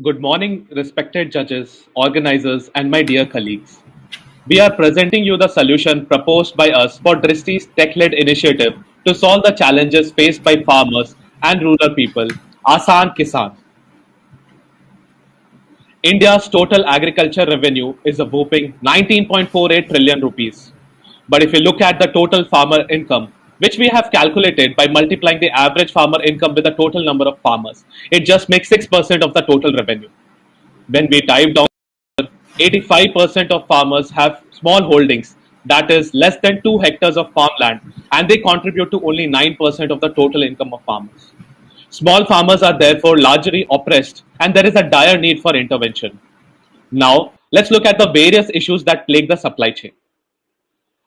Good morning, respected judges, organizers, and my dear colleagues. We are presenting you the solution proposed by us for Dristi's tech-led initiative to solve the challenges faced by farmers and rural people, Asan Kisan. India's total agriculture revenue is a whopping 19.48 trillion rupees. But if you look at the total farmer income, which we have calculated by multiplying the average farmer income with the total number of farmers, it just makes 6% of the total revenue. When we dive down, 85% of farmers have small holdings, that is less than 2 hectares of farmland, and they contribute to only 9% of the total income of farmers. Small farmers are therefore largely oppressed, and there is a dire need for intervention. Now, let's look at the various issues that plague the supply chain.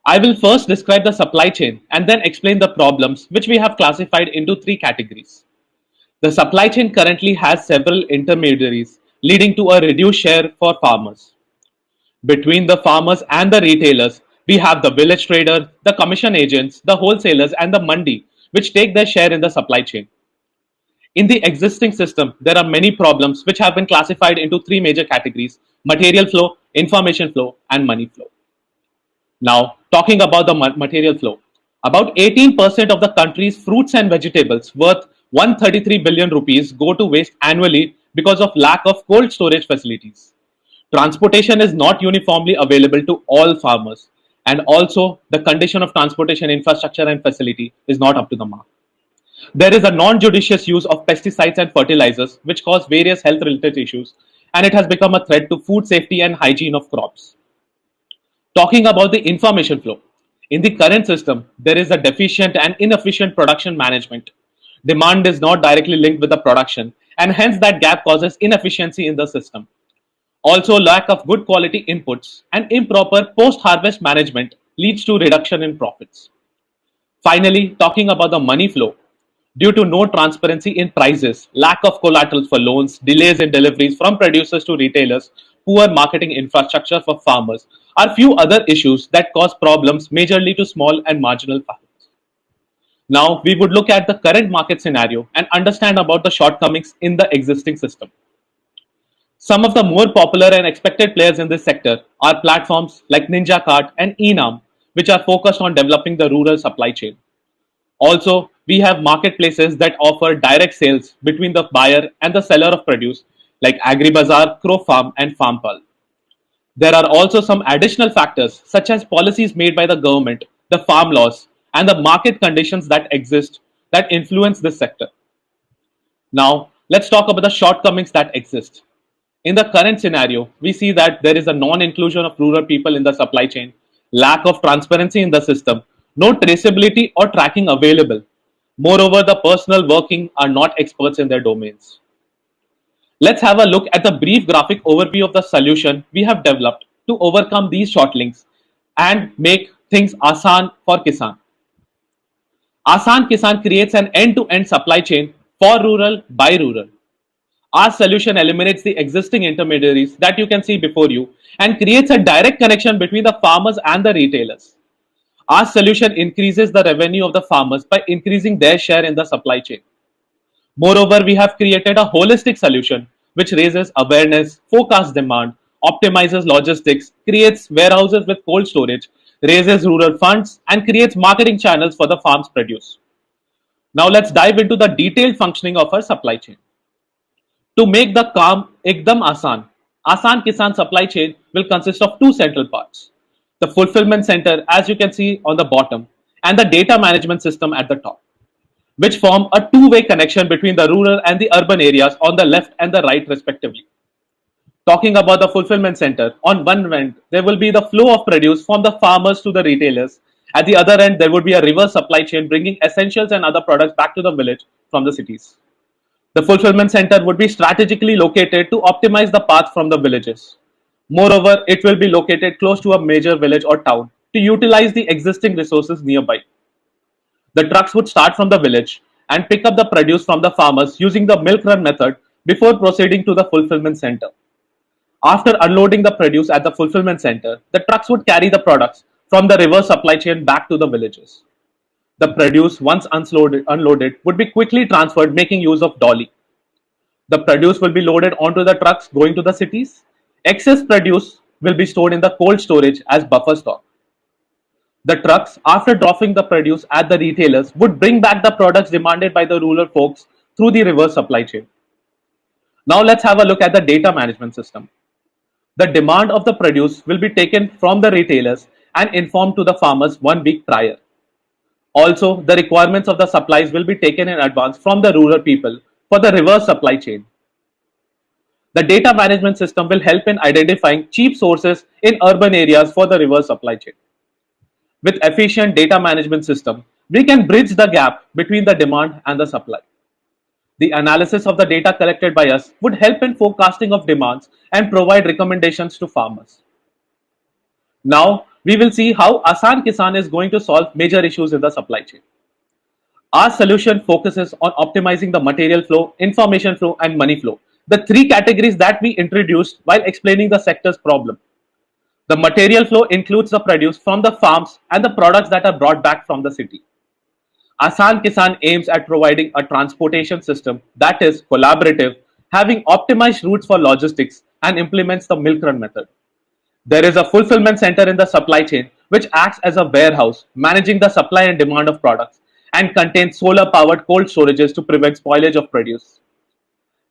I will first describe the supply chain and then explain the problems, which we have classified into three categories. The supply chain currently has several intermediaries, leading to a reduced share for farmers. Between the farmers and the retailers, we have the village trader, the commission agents, the wholesalers, and the mandi, which take their share in the supply chain. In the existing system, there are many problems which have been classified into three major categories: material flow, information flow, and money flow. Now, talking about the material flow, about 18% of the country's fruits and vegetables worth 133 billion rupees go to waste annually because of lack of cold storage facilities. Transportation is not uniformly available to all farmers, and also the condition of transportation infrastructure and facility is not up to the mark. There is a non-judicious use of pesticides and fertilizers which cause various health related issues, and it has become a threat to food safety and hygiene of crops. Talking about the information flow, in the current system, there is a deficient and inefficient production management. Demand is not directly linked with the production, and hence that gap causes inefficiency in the system. Also, lack of good quality inputs and improper post harvest management leads to reduction in profits. Finally, talking about the money flow, due to no transparency in prices, lack of collateral for loans, delays in deliveries from producers to retailers, poor marketing infrastructure for farmers are few other issues that cause problems majorly to small and marginal farmers. Now, we would look at the current market scenario and understand about the shortcomings in the existing system. Some of the more popular and expected players in this sector are platforms like Ninja Cart and Enam, which are focused on developing the rural supply chain. Also, we have marketplaces that offer direct sales between the buyer and the seller of produce, like AgriBazaar, CrowFarm, and FarmPal. There are also some additional factors, such as policies made by the government, the farm laws, and the market conditions that exist that influence this sector. Now, let's talk about the shortcomings that exist. In the current scenario, we see that there is a non inclusion of rural people in the supply chain, lack of transparency in the system, no traceability or tracking available. Moreover, the personnel working are not experts in their domains. Let's have a look at the brief graphic overview of the solution we have developed to overcome these shortlinks and make things Asan for Kisan. Asan Kisan creates an end-to-end supply chain for rural by rural. Our solution eliminates the existing intermediaries that you can see before you and creates a direct connection between the farmers and the retailers. Our solution increases the revenue of the farmers by increasing their share in the supply chain. Moreover, we have created a holistic solution which raises awareness, forecasts demand, optimizes logistics, creates warehouses with cold storage, raises rural funds, and creates marketing channels for the farm's produce. Now let's dive into the detailed functioning of our supply chain. To make the काम एकदम आसान, Asan Kisan supply chain will consist of two central parts: the fulfillment center, as you can see on the bottom, and the data management system at the top, which form a two-way connection between the rural and the urban areas on the left and the right, respectively. Talking about the fulfillment center, on one end, there will be the flow of produce from the farmers to the retailers. At the other end, there would be a reverse supply chain bringing essentials and other products back to the village from the cities. The fulfillment center would be strategically located to optimize the path from the villages. Moreover, it will be located close to a major village or town to utilize the existing resources nearby. The trucks would start from the village and pick up the produce from the farmers using the milk run method before proceeding to the fulfillment center. After unloading the produce at the fulfillment center, the trucks would carry the products from the reverse supply chain back to the villages. The produce, once unloaded, would be quickly transferred, making use of dolly. The produce will be loaded onto the trucks going to the cities. Excess produce will be stored in the cold storage as buffer stock. The trucks, after dropping the produce at the retailers, would bring back the products demanded by the rural folks through the reverse supply chain. Now let's have a look at the data management system. The demand of the produce will be taken from the retailers and informed to the farmers 1 week prior. Also, the requirements of the supplies will be taken in advance from the rural people for the reverse supply chain. The data management system will help in identifying cheap sources in urban areas for the reverse supply chain. With efficient data management system, we can bridge the gap between the demand and the supply. The analysis of the data collected by us would help in forecasting of demands and provide recommendations to farmers. Now, we will see how Asan Kisan is going to solve major issues in the supply chain. Our solution focuses on optimizing the material flow, information flow, and money flow, the three categories that we introduced while explaining the sector's problem. The material flow includes the produce from the farms and the products that are brought back from the city. Asan Kisan aims at providing a transportation system that is collaborative, having optimized routes for logistics, and implements the milk run method. There is a fulfillment center in the supply chain which acts as a warehouse, managing the supply and demand of products, and contains solar powered cold storages to prevent spoilage of produce.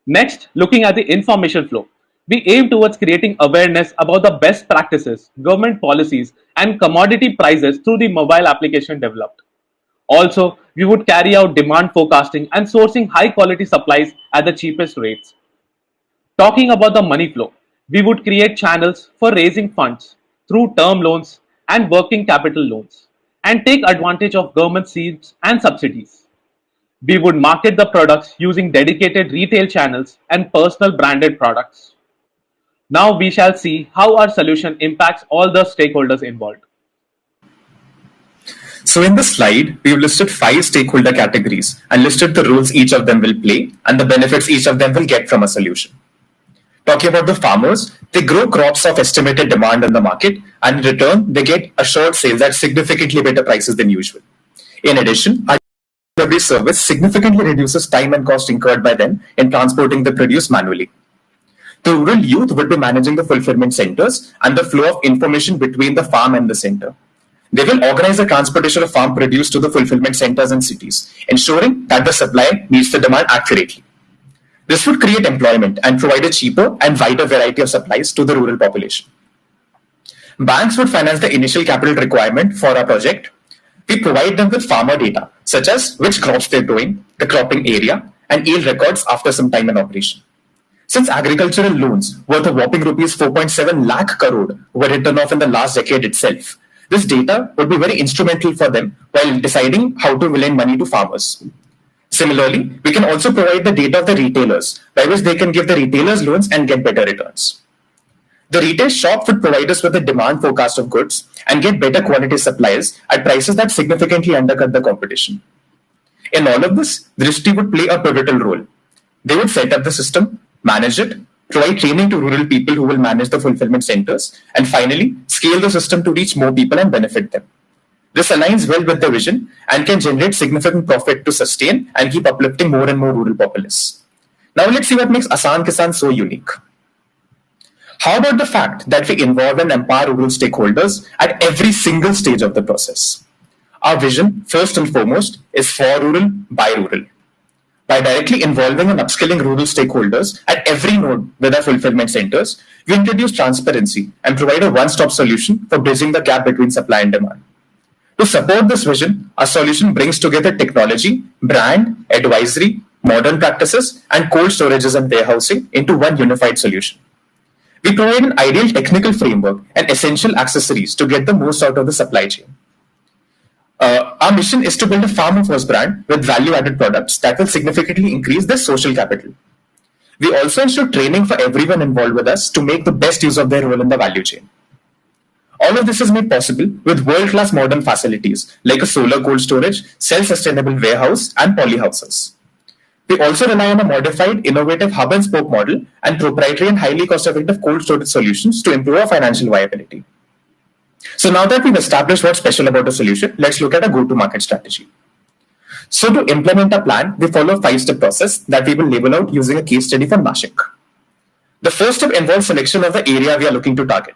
Next, looking at the information flow, we aim towards creating awareness about the best practices, government policies, and commodity prices through the mobile application developed. Also, we would carry out demand forecasting and sourcing high quality supplies at the cheapest rates. Talking about the money flow, we would create channels for raising funds through term loans and working capital loans and take advantage of government schemes and subsidies. We would market the products using dedicated retail channels and personal branded products. Now we shall see how our solution impacts all the stakeholders involved. So in this slide, we've listed 5 stakeholder categories and listed the roles each of them will play and the benefits each of them will get from a solution. Talking about the farmers, they grow crops of estimated demand in the market, and in return, they get assured sales at significantly better prices than usual. In addition, our delivery service significantly reduces time and cost incurred by them in transporting the produce manually. The rural youth will be managing the fulfillment centers and the flow of information between the farm and the center. They will organize the transportation of farm produce to the fulfillment centers and cities, ensuring that the supply meets the demand accurately. This would create employment and provide a cheaper and wider variety of supplies to the rural population. Banks would finance the initial capital requirement for our project. We provide them with farmer data, such as which crops they're growing, the cropping area, and yield records after some time in operation. Since agricultural loans worth a whopping rupees 4.7 lakh crore were written off in the last decade itself, this data would be very instrumental for them while deciding how to lend money to farmers. Similarly, we can also provide the data of the retailers, by which they can give the retailers loans and get better returns. The retail shop would provide us with a demand forecast of goods and get better quality supplies at prices that significantly undercut the competition. In all of this, Drishti would play a pivotal role. They would set up the system, manage it, provide training to rural people who will manage the fulfillment centers, and finally, scale the system to reach more people and benefit them. This aligns well with the vision and can generate significant profit to sustain and keep uplifting more and more rural populace. Now let's see what makes Asan Kisan so unique. How about the fact that we involve and empower rural stakeholders at every single stage of the process? Our vision, first and foremost, is for rural, by rural. By directly involving and upskilling rural stakeholders at every node with our fulfillment centers, we introduce transparency and provide a one-stop solution for bridging the gap between supply and demand. To support this vision, our solution brings together technology, brand, advisory, modern practices, and cold storages and warehousing into one unified solution. We provide an ideal technical framework and essential accessories to get the most out of the supply chain. Our mission is to build a farmer-first brand with value-added products that will significantly increase their social capital. We also ensure training for everyone involved with us to make the best use of their role in the value chain. All of this is made possible with world-class modern facilities like a solar cold storage, self-sustainable warehouse, and polyhouses. We also rely on a modified, innovative hub-and-spoke model and proprietary and highly cost-effective cold storage solutions to improve our financial viability. So now that we've established what's special about the solution, let's look at a go-to-market strategy. So to implement a plan, we follow a 5-step process that we will label out using a case study from Nashik. The first step involves selection of the area we are looking to target.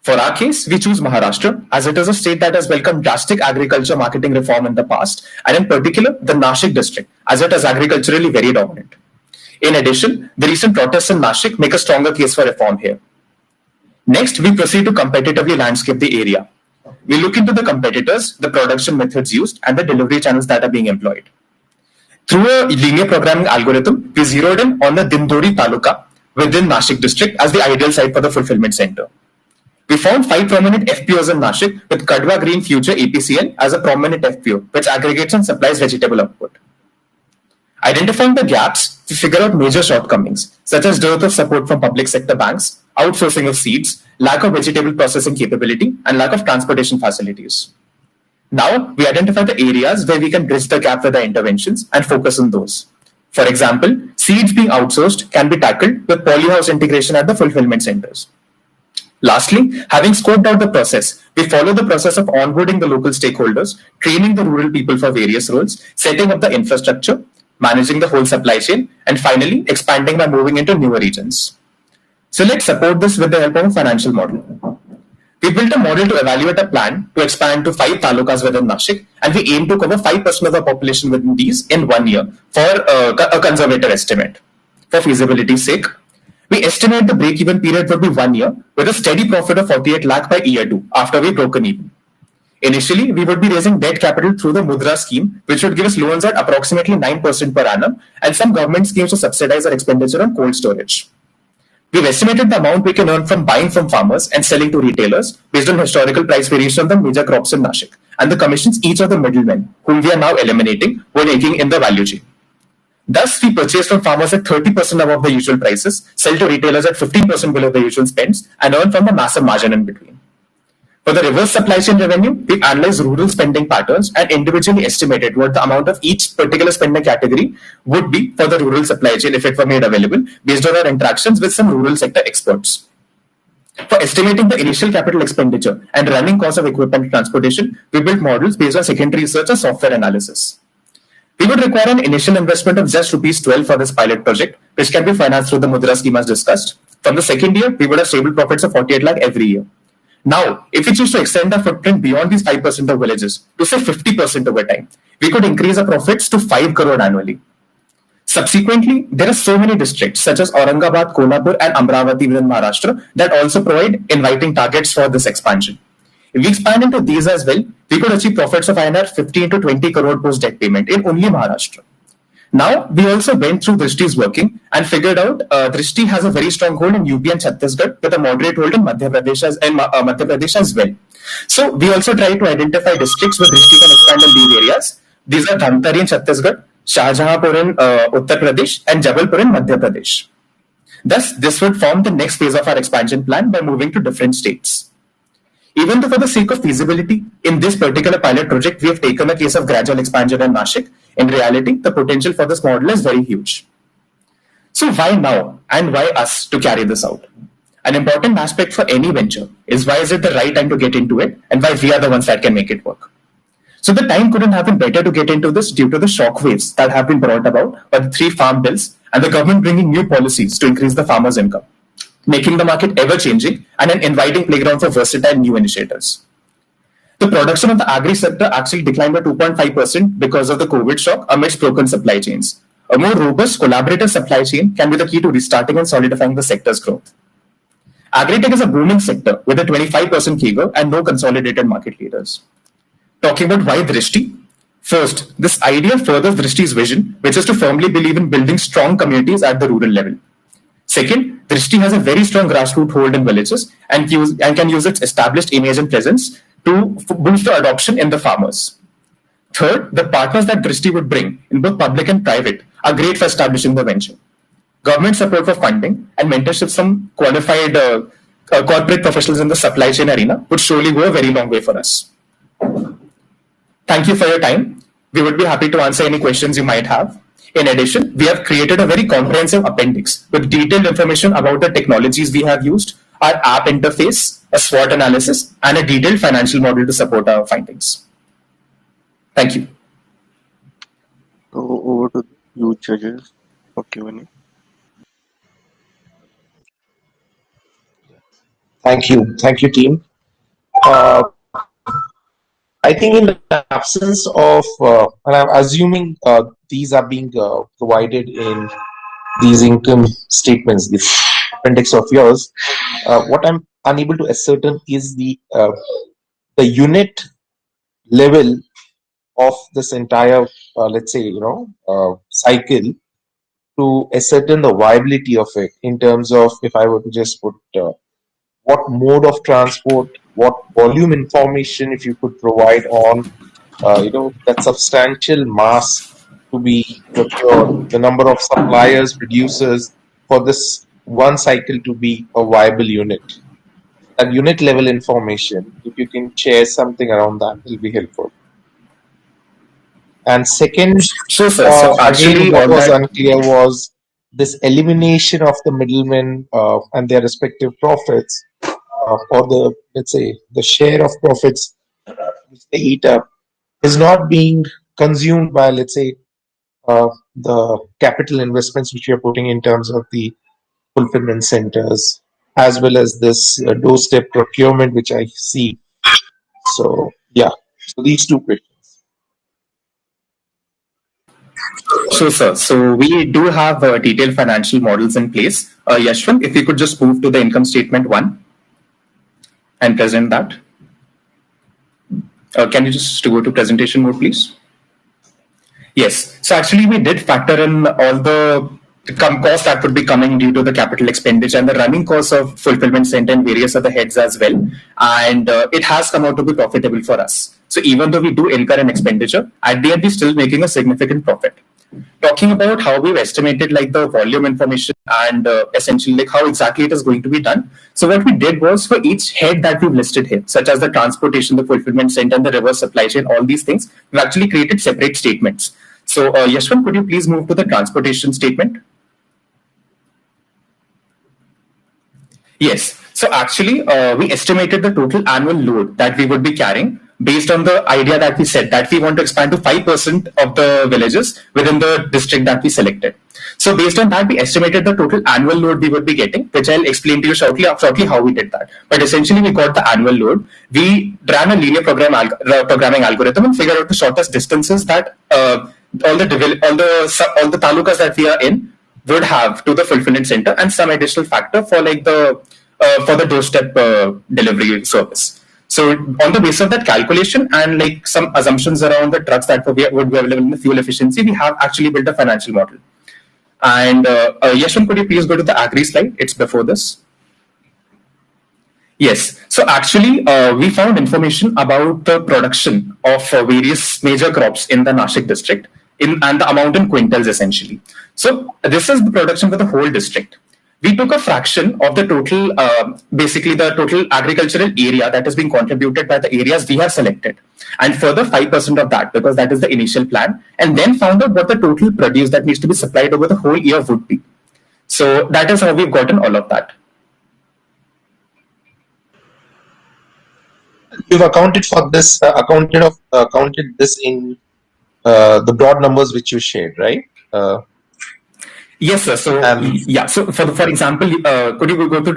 For our case, we choose Maharashtra as it is a state that has welcomed drastic agriculture marketing reform in the past, and in particular, the Nashik district, as it is agriculturally very dominant. In addition, the recent protests in Nashik make a stronger case for reform here. Next, we proceed to competitively landscape the area. We look into the competitors, the production methods used, and the delivery channels that are being employed. Through a linear programming algorithm, we zeroed in on the Dindori Taluka within Nashik district as the ideal site for the fulfillment center. We found 5 prominent FPOs in Nashik with Kadwa Green Future APCL as a prominent FPO, which aggregates and supplies vegetable output. Identifying the gaps, we figure out major shortcomings, such as dearth of support from public sector banks, outsourcing of seeds, lack of vegetable processing capability, and lack of transportation facilities. Now, we identify the areas where we can bridge the gap with our interventions and focus on those. For example, seeds being outsourced can be tackled with polyhouse integration at the fulfillment centers. Lastly, having scoped out the process, we follow the process of onboarding the local stakeholders, training the rural people for various roles, setting up the infrastructure, managing the whole supply chain, and finally expanding by moving into newer regions. So let's support this with the help of a financial model. We built a model to evaluate a plan to expand to 5 talukas within Nashik, and we aim to cover 5% of the population within these in 1 year for a conservative estimate. For feasibility's sake, we estimate the break-even period would be 1 year with a steady profit of 48 lakh by year 2 after we've broken even. Initially, we would be raising debt capital through the Mudra scheme, which would give us loans at approximately 9% per annum, and some government schemes to subsidize our expenditure on cold storage. We've estimated the amount we can earn from buying from farmers and selling to retailers based on historical price variation of the major crops in Nashik, and the commissions each of the middlemen, whom we are now eliminating, were making in the value chain. Thus, we purchase from farmers at 30% above the usual prices, sell to retailers at 15% below the usual spends, and earn from the massive margin in between. For the reverse supply chain revenue, we analyzed rural spending patterns and individually estimated what the amount of each particular spending category would be for the rural supply chain if it were made available, based on our interactions with some rural sector experts. For estimating the initial capital expenditure and running costs of equipment and transportation, we built models based on secondary research and software analysis. We would require an initial investment of just ₹12 for this pilot project, which can be financed through the Mudra scheme as discussed. From the second year, we would have stable profits of 48 lakh every year. Now, if we choose to extend our footprint beyond these 5% of villages to say 50% over time, we could increase our profits to 5 crore annually. Subsequently, there are so many districts such as Aurangabad, Kolhapur, and Amravati within Maharashtra that also provide inviting targets for this expansion. If we expand into these as well, we could achieve profits of 15 to 20 crore post debt payment in only Maharashtra. Now, we also went through Drishti's working and figured out Drishti has a very strong hold in UP and Chhattisgarh with a moderate hold in Madhya Pradesh as well. So, we also try to identify districts where Drishti can expand in these areas. These are Dhamtari in Chhattisgarh, Shahjahanpur in Uttar Pradesh, and Jabalpur in Madhya Pradesh. Thus, this would form the next phase of our expansion plan by moving to different states. Even though for the sake of feasibility, in this particular pilot project, we have taken a case of gradual expansion in Nashik, in reality, the potential for this model is very huge. So why now and why us to carry this out? An important aspect for any venture is why is it the right time to get into it and why we are the ones that can make it work. So the time couldn't have been better to get into this due to the shockwaves that have been brought about by the 3 farm bills and the government bringing new policies to increase the farmers' income, making the market ever-changing and an inviting playground for versatile new initiatives. The production of the agri sector actually declined by 2.5% because of the COVID shock amidst broken supply chains. A more robust, collaborative supply chain can be the key to restarting and solidifying the sector's growth. Agri-tech is a booming sector with a 25% CAGR and no consolidated market leaders. Talking about why Drishti? First, this idea furthers Drishti's vision, which is to firmly believe in building strong communities at the rural level. Second, Drishti has a very strong grassroots hold in villages and can use its established image and presence to boost the adoption in the farmers. Third, the partners that Drishti would bring in both public and private are great for establishing the venture. Government support for funding and mentorship from qualified corporate professionals in the supply chain arena would surely go a very long way for us. Thank you for your time. We would be happy to answer any questions you might have. In addition, we have created a very comprehensive appendix with detailed information about the technologies we have used, our app interface, a SWOT analysis, and a detailed financial model to support our findings. Thank you. Over to you, judges, for Q&A. Thank you, team. Uh, I think in the absence of, and I'm assuming these are being provided in these income statements, this appendix of yours. What I'm unable to ascertain is the unit level of this entire, let's say, cycle to ascertain the viability of it in terms of if I were to just put what mode of transport, what volume information, if you could provide on, that substantial mass to be procured, the number of suppliers, producers for this one cycle to be a viable unit. That unit level information, if you can share something around that, will be helpful. And second, Sure, sir. So again, actually, what all was that. unclear was this elimination of the middlemen and their respective profits, or the, let's say, the share of profits which they eat up is not being consumed by, let's say, the capital investments which we are putting in terms of the fulfillment centers, as well as this doorstep procurement which I see. So yeah, so these two questions. Sure, sir. So we do have detailed financial models in place. Yashwant, if you could just move to the income statement one and present that. Can you just go to presentation mode, please? Yes. So actually, we did factor in all the costs that would be coming due to the capital expenditure and the running costs of fulfillment center and various other heads as well. And it has come out to be profitable for us. So even though we do incur an expenditure, at the end, we're still making a significant profit. Talking about how we've estimated like the volume information and essentially like how exactly it is going to be done. So what we did was for each head that we've listed here, such as the transportation, the fulfillment center, and the reverse supply chain, all these things, we've actually created separate statements. So Yashwant, could you please move to the transportation statement? Yes. So actually, we estimated the total annual load that we would be carrying based on the idea that we said that we want to expand to 5% of the villages within the district that we selected. So based on that, we estimated the total annual load we would be getting, which I'll explain to you shortly how we did that. But essentially, we got the annual load. We ran a linear programming algorithm and figured out the shortest distances that all the talukas that we are in would have to the fulfillment center and some additional factor for like the for the doorstep delivery service. So on the basis of that calculation and like some assumptions around the trucks that would be available in the fuel efficiency, we have actually built a financial model. And Yashwant, could you please go to the agri slide? It's before this. Yes. So actually, we found information about the production of various major crops in the Nashik district and the amount in quintals essentially. So this is the production for the whole district. We took a fraction of the total, basically the total agricultural area that is being contributed by the areas we have selected, and further 5% of that because that is the initial plan, and then found out what the total produce that needs to be supplied over the whole year would be. So that is how we've gotten all of that. You've accounted for this, accounted this in the broad numbers which you shared, right? Yes, sir. So yeah. So for example, could you go to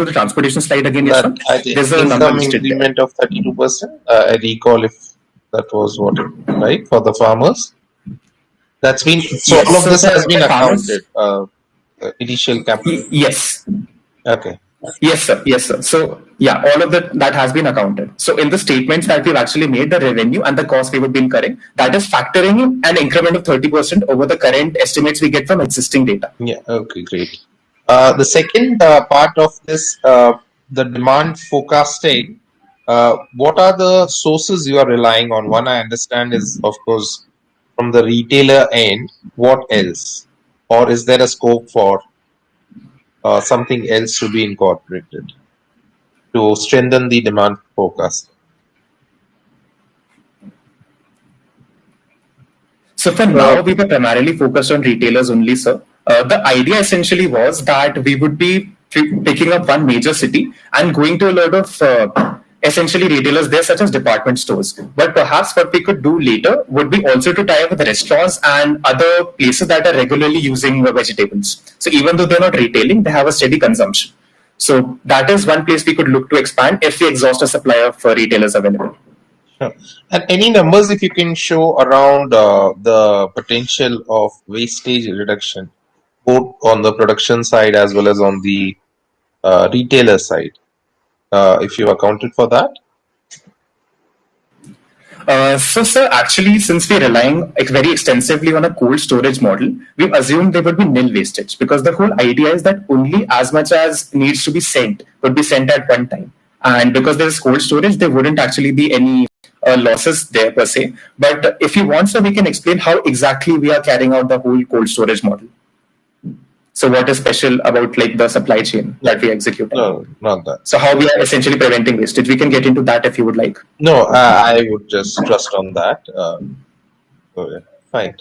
the transportation slide again? Yes, there's a number increment of 32%. I recall if that was what it, right, for the farmers. That's been so yes, all of this has been accounted. Initial capital. Yes. Okay. Yes, sir. Yes, sir. So yeah, all of that has been accounted. So in the statements that we've actually made, the revenue and the cost we would be incurring, that is factoring in an increment of 30% over the current estimates we get from existing data. Yeah. Okay. Great. The second part of this, the demand forecasting. What are the sources you are relying on? One I understand is, of course, from the retailer end. What else, or is there a scope for something else to be incorporated to strengthen the demand forecast? So for now, we were primarily focused on retailers only, sir. The idea essentially was that we would be picking up one major city and going to a lot of essentially retailers there such as department stores. But perhaps what we could do later would be also to tie up with restaurants and other places that are regularly using vegetables. So even though they're not retailing, they have a steady consumption. So that is one place we could look to expand if we exhaust a supply of retailers available. Sure. And any numbers if you can show around the potential of wastage reduction, both on the production side as well as on the retailer side, if you accounted for that? So, sir, actually, since we're relying very extensively on a cold storage model, we've assumed there would be nil wastage because the whole idea is that only as much as needs to be sent would be sent at one time. And because there is cold storage, there wouldn't actually be any losses there per se. But if you want, sir, we can explain how exactly we are carrying out the whole cold storage model. So, what is special about like the supply chain that we execute? No, not that. So, how we are essentially preventing wastage? We can get into that if you would like. No, I would just trust on that. Okay, fine.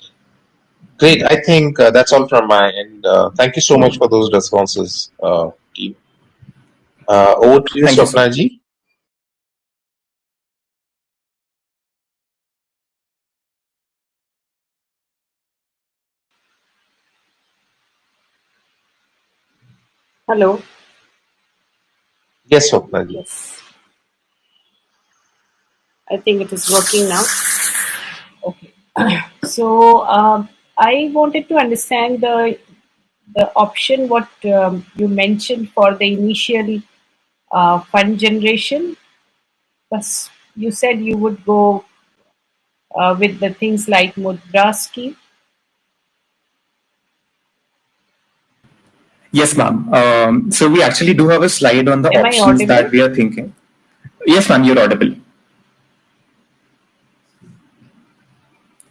Great. I think that's all from my end. Thank you so much for those responses, team. Over to you, Thank you, sir. Swapna ji. Hello. Yes, Swapna ji. Yes. I think it is working now. Okay. So I wanted to understand the option what you mentioned for the initial fund generation. Plus, you said you would go with the things like Mudra scheme. Yes, ma'am. So we actually do have a slide on the Am I options that audible? we are thinking. Yes, ma'am, you're audible.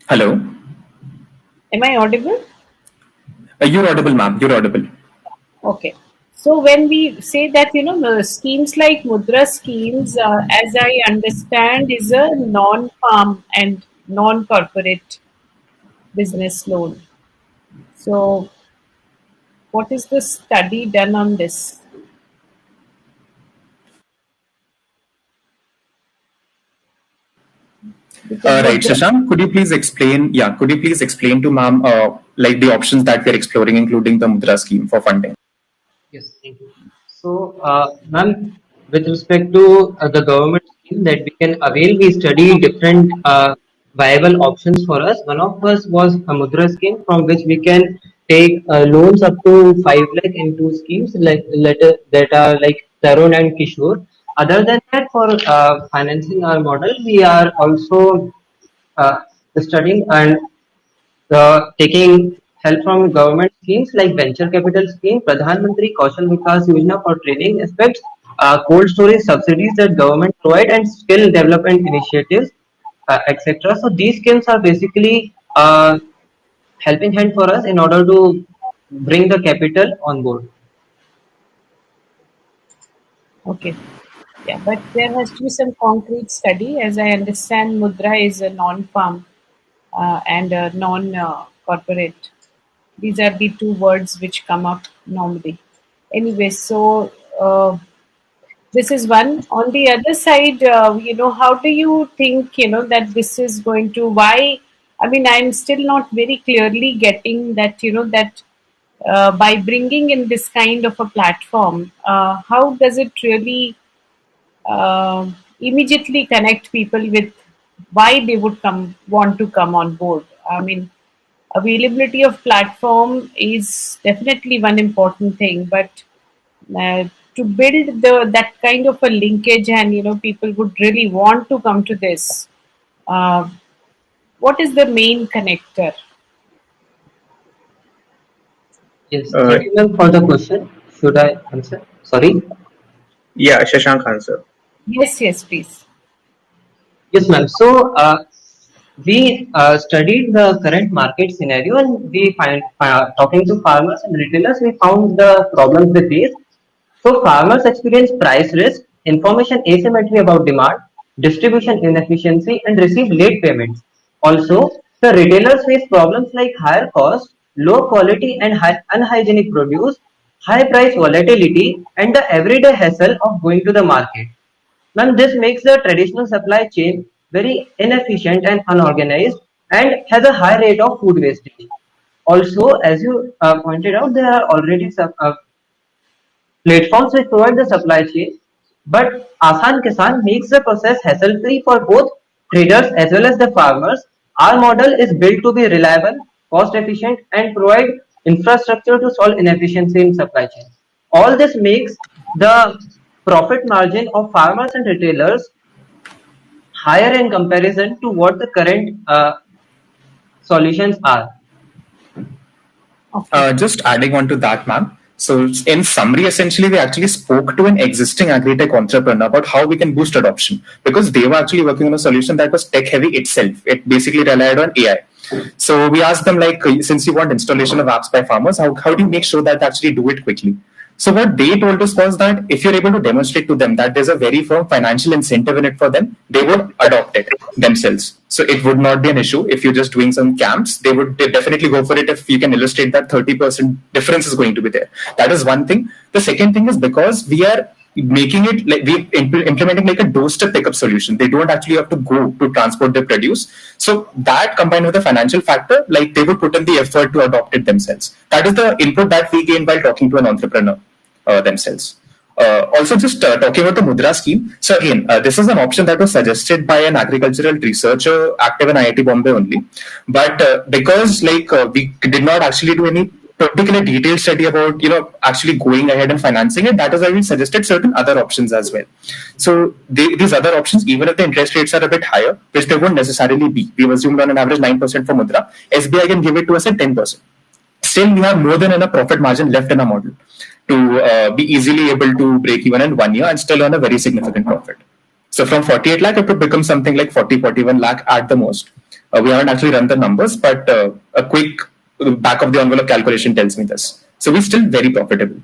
Hello? Am I audible? You're audible, ma'am. You're audible. Okay. So when we say that, schemes like Mudra schemes, as I understand, is a non-farm and non-corporate business loan. So what is the study done on this? Because Right, Mudra, Shashank, could you please explain? Yeah, could you please explain to ma'am like the options that we're exploring, including the Mudra scheme for funding? Yes, thank you. So, ma'am, with respect to the government scheme that we can avail, we study different viable options for us. One of us was a Mudra scheme from which we can take loans up to 5 lakh in two schemes that are like Tarun and Kishore. Other than that, for financing our model, we are also uh, studying and taking help from government schemes like venture capital scheme, Pradhan Mantri Kaushal Vikas Yojana for training aspects, cold storage subsidies that government provide, and skill development initiatives, etc. So these schemes are basically helping hand for us in order to bring the capital on board. okay. Yeah, but there has to be some concrete study. As I understand, Mudra is a non-farm and a non-corporate. These are the two words which come up normally. Anyway, so this is one. On the other side, how do you think, that this is going to, why? I mean, I'm still not very clearly getting that, that by bringing in this kind of a platform, how does it really immediately connect people with why they would want to come on board? I mean, availability of platform is definitely one important thing, but to build that kind of a linkage and people would really want to come to this, uh, what is the main connector? Yes, Uh, thank you, ma'am, for the question. Should I answer? Sorry. yeah, Shashank answer. Yes, please. Yes, ma'am. So, we studied the current market scenario and we find talking to farmers and retailers, we found the problems with these. So, farmers experience price risk, information asymmetry about demand, distribution inefficiency, and receive late payments. Also, the retailers face problems like higher cost, low quality, and unhygienic produce, high price volatility, and the everyday hassle of going to the market. Then this makes the traditional supply chain very inefficient and unorganized and has a high rate of food wastage. Also, as you pointed out, there are already some platforms which provide the supply chain, but Asan Kisan makes the process hassle-free for both traders as well as the farmers. Our model is built to be reliable, cost-efficient, and provide infrastructure to solve inefficiency in supply chain. All this makes the profit margin of farmers and retailers higher in comparison to what the current solutions are. Okay. Just adding on to that, ma'am. So, in summary, essentially, we actually spoke to an existing agri-tech entrepreneur about how we can boost adoption because they were actually working on a solution that was tech-heavy itself. It basically relied on AI. So we asked them, like, since you want installation of apps by farmers, how do you make sure that they actually do it quickly? So what they told us was that if you're able to demonstrate to them that there's a very firm financial incentive in it for them, they would adopt it themselves. So it would not be an issue if you're just doing some camps. They would definitely go for it if you can illustrate that 30% difference is going to be there. That is one thing. The second thing is because we are making it like we implementing like a doorstep pickup solution. They don't actually have to go to transport their produce. So that combined with the financial factor, like they would put in the effort to adopt it themselves. That is the input that we gain while talking to an entrepreneur themselves. Also, just talking about the Mudra scheme. So again, this is an option that was suggested by an agricultural researcher active in IIT Bombay only. But because we did not actually do any particular detailed study about actually going ahead and financing it, that is why we suggested certain other options as well. So these other options, even if the interest rates are a bit higher, which they won't necessarily be, we've assumed on an average 9% for Mudra, SBI can give it to us at 10%. Still, we have more than enough profit margin left in our model to be easily able to break even in 1 year and still earn a very significant profit. So from 48 lakh, it could become something like 40-41 lakh at the most. We haven't actually run the numbers, but a quick back of the envelope calculation tells me this. So we're still very profitable.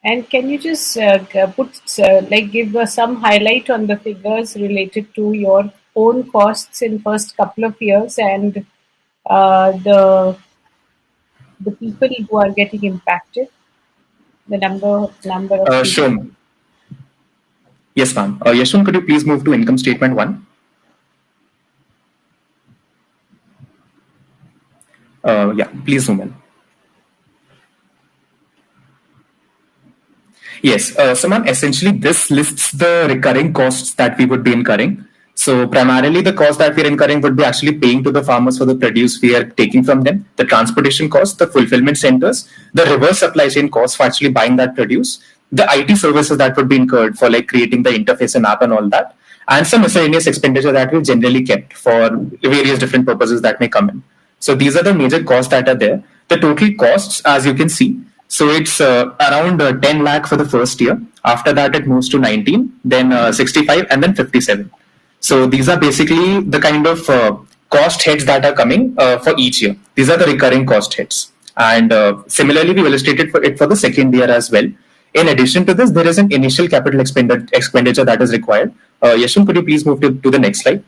And can you just give some highlight on the figures related to your own costs in first couple of years and the people who are getting impacted, the number of people? Sure. Yes, ma'am. Yashwant, could you please move to income statement 1? Yeah, please zoom in. Yes, so ma'am, essentially this lists the recurring costs that we would be incurring. So primarily the cost that we're incurring would be actually paying to the farmers for the produce we are taking from them, the transportation costs, the fulfillment centers, the reverse supply chain costs for actually buying that produce, the IT services that would be incurred for like creating the interface and app and all that, and some miscellaneous expenditure that we generally kept for various different purposes that may come in. So these are the major costs that are there. The total costs, as you can see, so it's around 10 lakh for the first year. After that, it moves to 19, then 65, and then 57. So these are basically the kind of cost heads that are coming for each year. These are the recurring cost heads. And similarly, we illustrated for it for the second year as well. In addition to this, there is an initial capital expenditure that is required. Yashwant, could you please move to the next slide?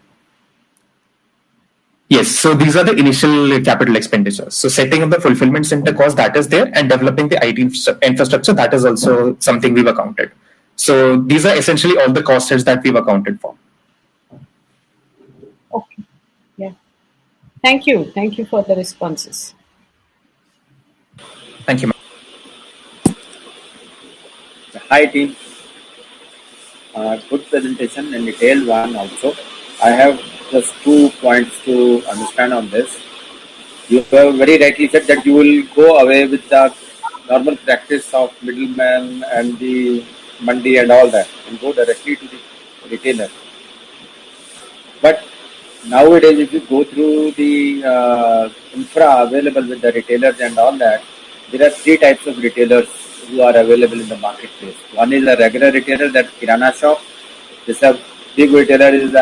Yes, so these are the initial capital expenditures. So setting up the fulfillment center cost that is there and developing the IT infrastructure, that is also something we've accounted. So these are essentially all the cost heads that we've accounted for. Okay. Yeah. Thank you. Thank you for the responses. Thank you, ma'am. Hi, team. Good presentation and detailed one also. I have just 2 points to understand on this. You have very rightly said that you will go away with the normal practice of middleman and the mandi and all that and go directly to the retailer. But nowadays, if you go through the infra available with the retailers and all that, there are 3 types of retailers who are available in the marketplace. One is a regular retailer, that's kirana shop. This is a big retailer is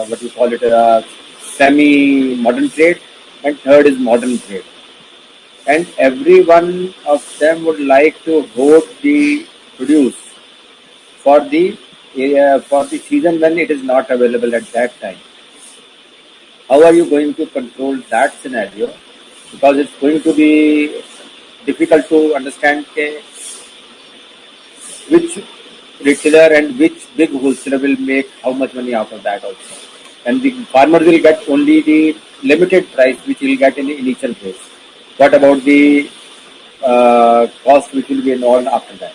what you call it, a semi-modern trade, and third is modern trade. And every one of them would like to hold the produce for the season when it is not available at that time. How are you going to control that scenario? Because it's going to be difficult to understand which retailer and which big wholesaler will make how much money out of that also. And the farmer will get only the limited price which he will get in the initial phase. What about the cost which will be involved after that?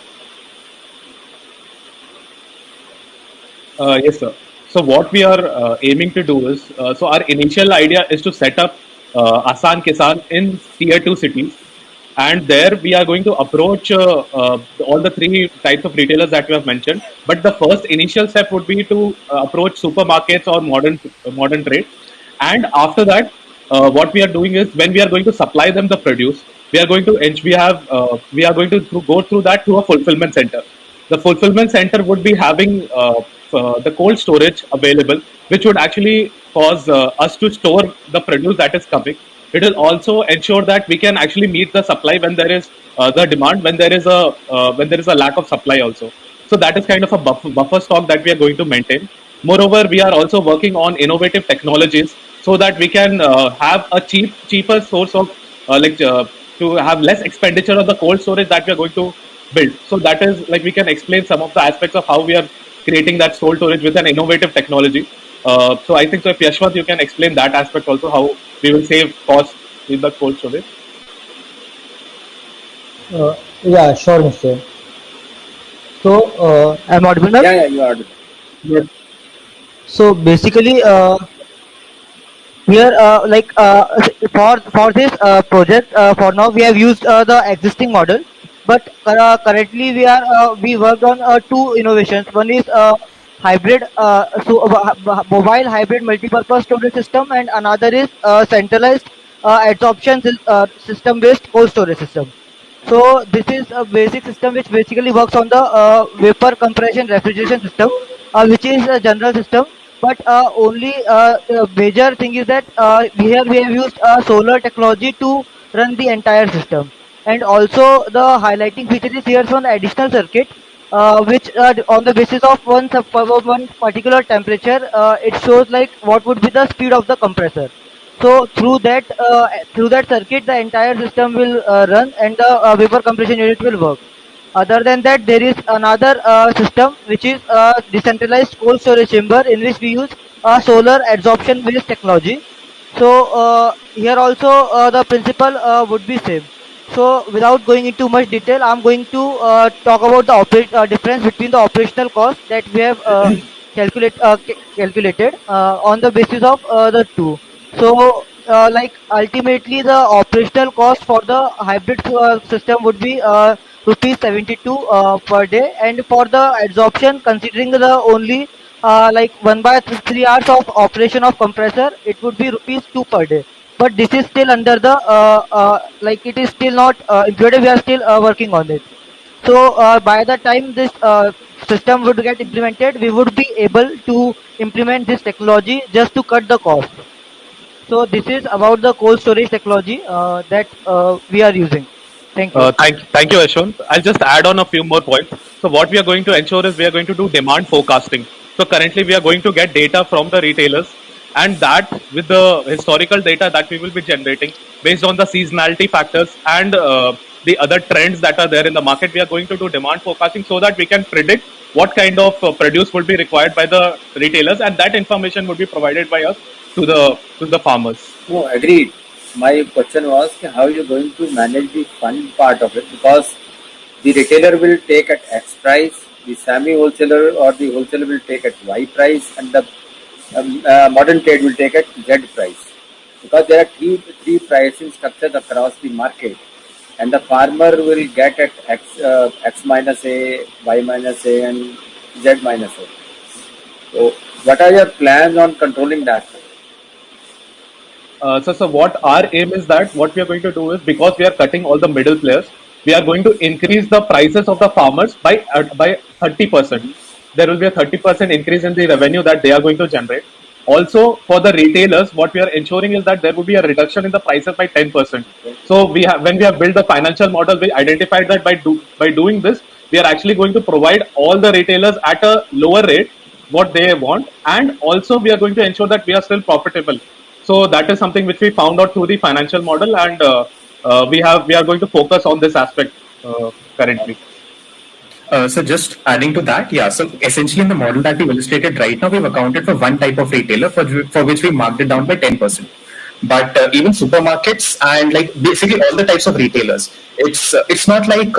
Yes, sir. So what we are aiming to do is, so our initial idea is to set up Asan Kisan in tier 2 cities, and there we are going to approach all the three types of retailers that we have mentioned. But the first initial step would be to approach supermarkets or modern trade, and after that, what we are doing is when we are going to supply them the produce, we are going to we are going to go through that to a fulfillment center. The fulfillment center would be having the cold storage available, which would actually cause us to store the produce that is coming. It will also ensure that we can actually meet the supply when there is the demand, when there is a lack of supply also. So that is kind of a buffer stock that we are going to maintain. Moreover, we are also working on innovative technologies so that we can have a cheaper source of to have less expenditure on the cold storage that we are going to build. So that is like we can explain some of the aspects of how we are creating that cold storage with an innovative technology. So I think so if Yashwant, you can explain that aspect also, how we will save costs with the cold storage. Yeah, sure, Mr. So, I'm audible now? Yeah, you are. Yes. So basically, here, for this project, for now we have used the existing model, but currently we worked on two innovations. One is hybrid, mobile hybrid multi-purpose storage system, and another is centralized adsorption system based cold storage system. So this is a basic system which basically works on the vapor compression refrigeration system, which is a general system. But only major thing is that here we have used solar technology to run the entire system. And also the highlighting feature is here on additional circuit, which on the basis of one particular temperature, it shows like what would be the speed of the compressor. So through that circuit, the entire system will run, and the vapor compression unit will work. Other than that, there is another system which is decentralized cold storage chamber, in which we use solar adsorption based technology. So here also the principle would be same. So without going into much detail, I'm going to talk about the difference between the operational cost that we have calculated on the basis of the two. So ultimately the operational cost for the hybrid system would be rupees 72 per day, and for the adsorption, considering the only 1/3 hours of operation of compressor, it would be rupees 2 per day. But this is still under the it is still not included. We are still working on it. So by the time this system would get implemented, we would be able to implement this technology just to cut the cost. So this is about the cold storage technology that we are using. Thank you. Thank you, Ashwant. I'll just add on a few more points. So what we are going to ensure is we are going to do demand forecasting. So currently we are going to get data from the retailers, and that with the historical data that we will be generating based on the seasonality factors and the other trends that are there in the market, we are going to do demand forecasting so that we can predict what kind of produce will be required by the retailers, and that information would be provided by us to the farmers. No, agreed. My question was how you going to manage the fund part of it, because the retailer will take at X price, the semi-wholesaler or the wholesaler will take at Y price, and the modern trade will take at Z price. Because there are three pricing structures across the market, and the farmer will get at X minus A, Y minus A, and Z minus A. So, what are your plans on controlling that? So what our aim is that what we are going to do is, because we are cutting all the middle players, we are going to increase the prices of the farmers by 30%. There will be a 30% increase in the revenue that they are going to generate. Also, for the retailers, what we are ensuring is that there will be a reduction in the prices by 10%. So when we have built the financial model, we identified that by doing this, we are actually going to provide all the retailers at a lower rate what they want, and also we are going to ensure that we are still profitable. So that is something which we found out through the financial model, and we are going to focus on this aspect currently. So just adding to that, yeah. So essentially, in the model that we've illustrated right now, we've accounted for one type of retailer for which we marked it down by 10%. But even supermarkets and like basically all the types of retailers, it's not like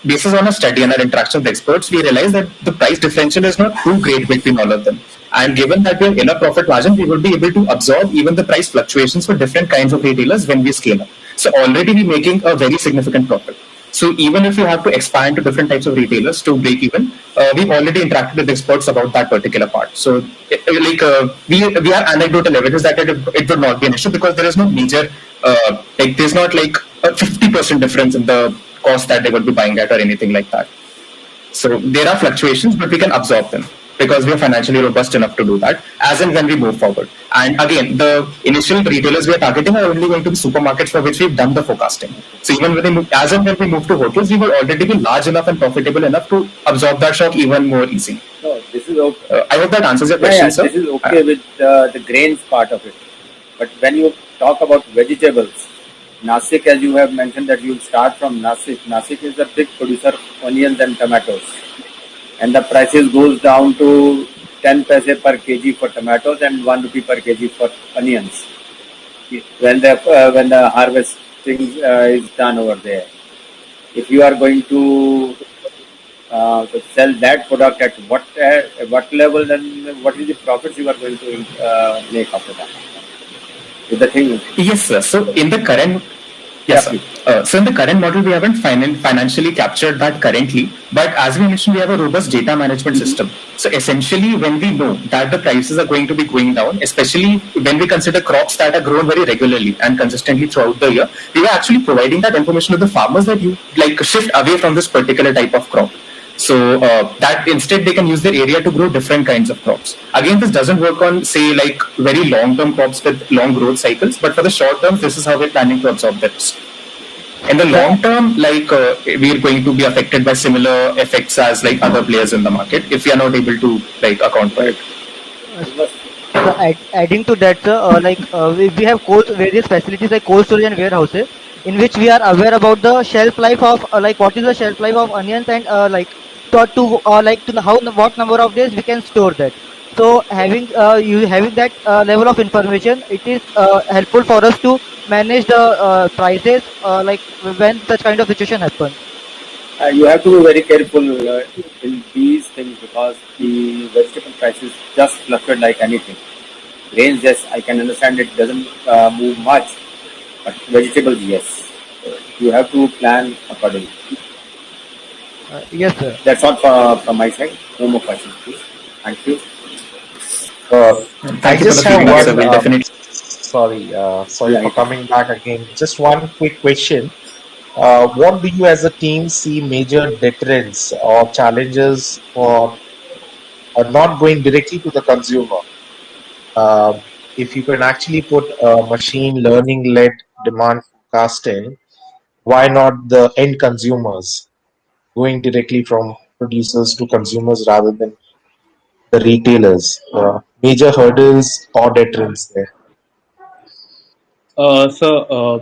based on a study and our interaction with experts, we realize that the price differential is not too great between all of them. And given that we have enough profit margin, we will be able to absorb even the price fluctuations for different kinds of retailers when we scale up. So already we're making a very significant profit. So even if you have to expand to different types of retailers to break even, we've already interacted with experts about that particular part. So we have anecdotal evidence that it would not be an issue because there is no major there's not like a 50% difference in the cost that they would be buying at or anything like that. So there are fluctuations, but we can absorb them because we are financially robust enough to do that as and when we move forward. And again, the initial retailers we are targeting are only going to be supermarkets for which we've done the forecasting. So even when as and when we move to hotels, we will already be large enough and profitable enough to absorb that shock even more easily. No, this is okay. I hope that answers your question, sir. This is okay with the grains part of it. But when you talk about vegetables, Nasik, as you have mentioned that you will start from Nasik. Nasik is a big producer of onions and tomatoes. And the prices goes down to 10 paise per kg for tomatoes and 1 rupee per kg for onions. When the harvesting is done over there, if you are going to sell that product at what level, then what is the profits you are going to make after that? Is the thing? Yes, sir. So in the current so in the current model, we haven't financially captured that currently. But as we mentioned, we have a robust data management system. So essentially, when we know that the prices are going to be going down, especially when we consider crops that are grown very regularly and consistently throughout the year, we are actually providing that information to the farmers that you like shift away from this particular type of crop. So that instead they can use their area to grow different kinds of crops. Again, this doesn't work on say like very long-term crops with long growth cycles, but for the short term, this is how we're planning to absorb the risk. In the long term, like we're going to be affected by similar effects as like other players in the market if we are not able to like account for it. Adding to that, sir, we have various facilities like cold storage and warehouses in which we are aware about the shelf life of what is the shelf life of onions and what number of days we can store that. So having that level of information, it is helpful for us to manage the prices when such kind of situation happens. You have to be very careful in these things because the vegetable prices just fluctuate like anything. Grains, yes, I can understand it doesn't move much, but vegetables, yes. You have to plan accordingly. Yes, sir. That's all from my side. No more questions, please. Thank you. I just have one. Sorry Yeah, for coming back again. Just one quick question. What do you as a team see major deterrents or challenges for not going directly to the consumer? If you can actually put machine learning led demand forecasting, why not the end consumers going directly from producers to consumers rather than the retailers? Major hurdles or deterrents there? So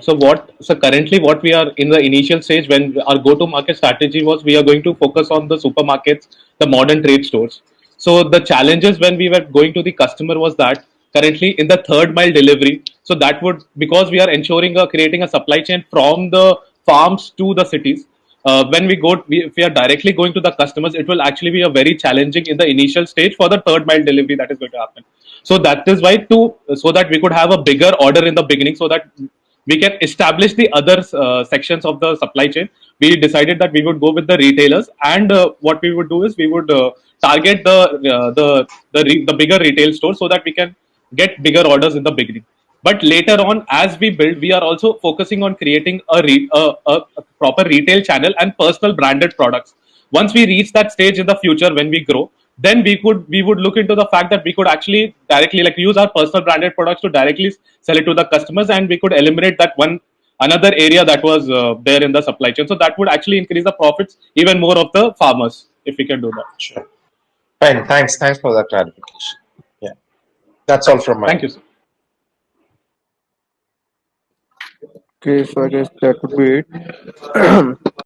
currently what we are in the initial stage when our go-to-market strategy was we are going to focus on the supermarkets, the modern trade stores. So the challenges when we were going to the customer was that currently in the third mile delivery, so that would because we are ensuring creating a supply chain from the farms to the cities. When if we are directly going to the customers, it will actually be a very challenging in the initial stage for the third mile delivery that is going to happen. So that is why so that we could have a bigger order in the beginning, so that we can establish the other sections of the supply chain. We decided that we would go with the retailers, and what we would do is we would target the bigger retail stores so that we can get bigger orders in the beginning. But later on, as we build, we are also focusing on creating a proper retail channel and personal branded products. Once we reach that stage in the future when we grow, then we would look into the fact that we could actually directly use our personal branded products to directly sell it to the customers, and we could eliminate that another area that was there in the supply chain. So that would actually increase the profits even more of the farmers if we can do that. Sure. Fine. Thanks for that clarification. Yeah, that's all from my Thank you, sir. Okay, so I guess that would be it.